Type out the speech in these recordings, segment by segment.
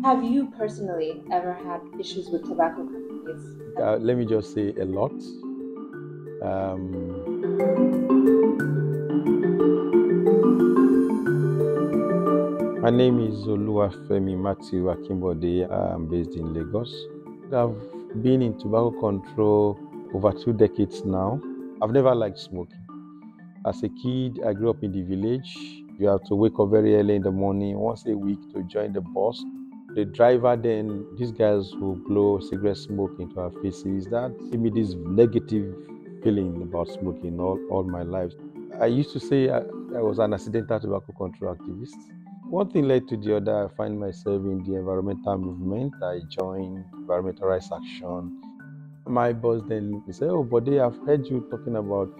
Have you personally ever had issues with tobacco companies? Let me just say a lot. My name is Oluwafemi Matthew Akimbode. I'm based in Lagos. I've been in tobacco control over 2 decades now. I've never liked smoking. As a kid, I grew up in the village. You have to wake up very early in the morning, once a week, to join the bus. The driver then, these guys who blow cigarette smoke into our faces, that gave me this negative feeling about smoking all my life. I used to say I was an accidental tobacco control activist. One thing led to the other. I find myself in the environmental movement. I joined environmental rights action. My boss then said, "Oh, Bode, I've heard you talking about,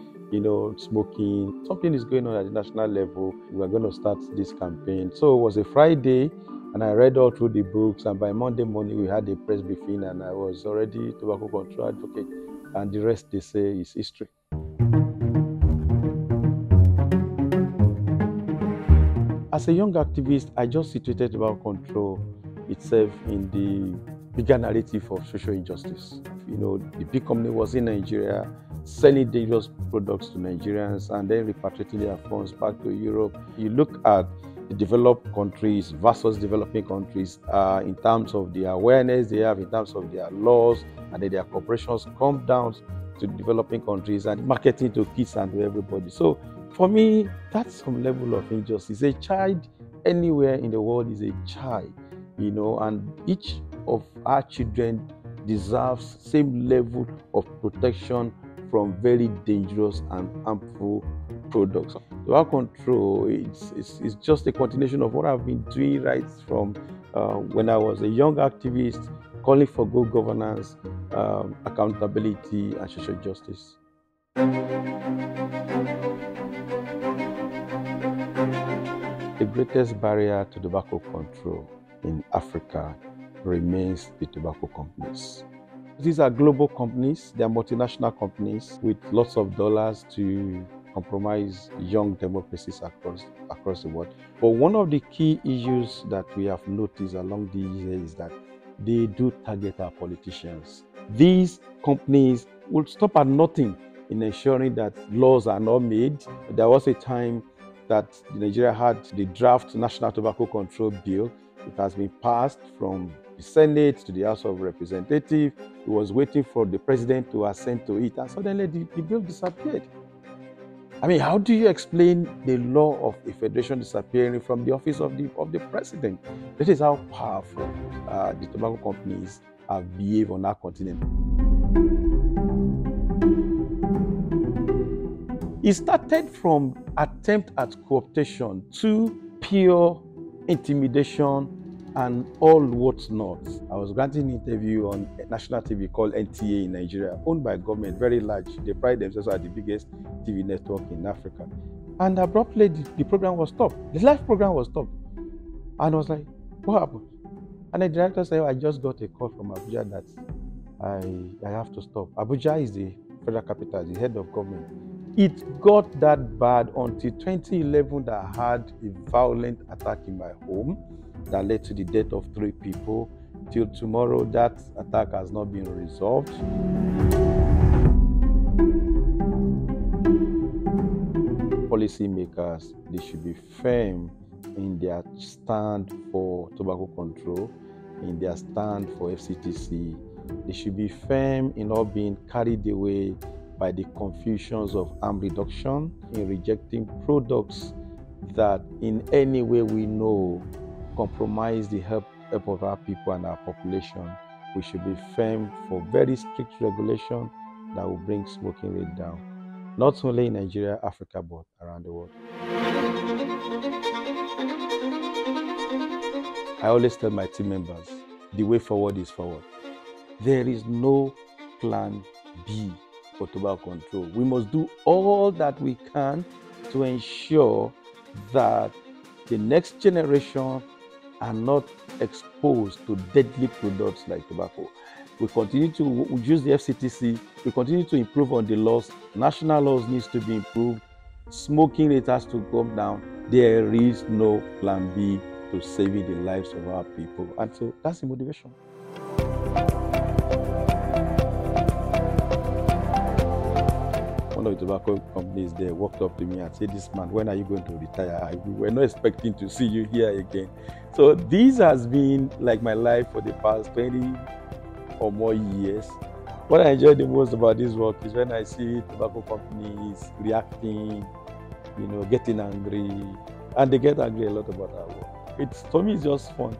smoking. Something is going on at the national level. We're going to start this campaign." So it was a Friday, and I read all through the books. And by Monday morning, we had a press briefing, and I was already tobacco control advocate. And the rest, they say, is history. As a young activist, I just situated tobacco control itself in the bigger narrative of social injustice. The big company was in Nigeria, selling dangerous products to Nigerians and then repatriating their funds back to Europe. You look at the developed countries versus developing countries in terms of the awareness they have, in terms of their laws, and then their corporations come down to developing countries and marketing to kids and to everybody. So for me, that's some level of injustice. A child anywhere in the world is a child, and each of our children deserves same level of protection from very dangerous and harmful products. Tobacco control it's just a continuation of what I've been doing right from when I was a young activist, calling for good governance, accountability, and social justice. The greatest barrier to tobacco control in Africa remains the tobacco companies. These are global companies, they are multinational companies with lots of dollars to compromise young democracies across the world. But one of the key issues that we have noticed along these years is that they do target our politicians. These companies will stop at nothing in ensuring that laws are not made. There was a time that Nigeria had the draft National Tobacco Control Bill. It has been passed from the Senate to the House of Representatives. It was waiting for the president to assent to it, and suddenly the bill disappeared. How do you explain the law of a federation disappearing from the office of the president? This is how powerful the tobacco companies have behaved on our continent. It started from attempt at co-optation to pure intimidation and all what's not. I was granting an interview on a national TV called NTA in Nigeria, owned by government, very large. They pride themselves as the biggest TV network in Africa. And abruptly, the program was stopped. The live program was stopped. And I was like, what happened? And the director said, I just got a call from Abuja that I have to stop. Abuja is the federal capital, the head of government. It got that bad until 2011 that I had a violent attack in my home that led to the death of 3 people. Till tomorrow, that attack has not been resolved. Policymakers, they should be firm in their stand for tobacco control, in their stand for FCTC. They should be firm in not being carried away by the confusions of harm reduction, in rejecting products that in any way we know compromise the health of our people and our population. We should be firm for very strict regulation that will bring smoking rate down, not only in Nigeria, Africa, but around the world. I always tell my team members, the way forward is forward. There is no plan B for tobacco control. We must do all that we can to ensure that the next generation are not exposed to deadly products like tobacco. We continue to use the FCTC. We continue to improve on the laws. National laws needs to be improved. Smoking rate has to come down. There is no plan B to saving the lives of our people. And so that's the motivation. One of the tobacco companies there walked up to me and said, "This man, when are you going to retire? We were not expecting to see you here again." So this has been like my life for the past 20 or more years. What I enjoy the most about this work is when I see tobacco companies reacting, getting angry, and they get angry a lot about our work. For me, it's just fun,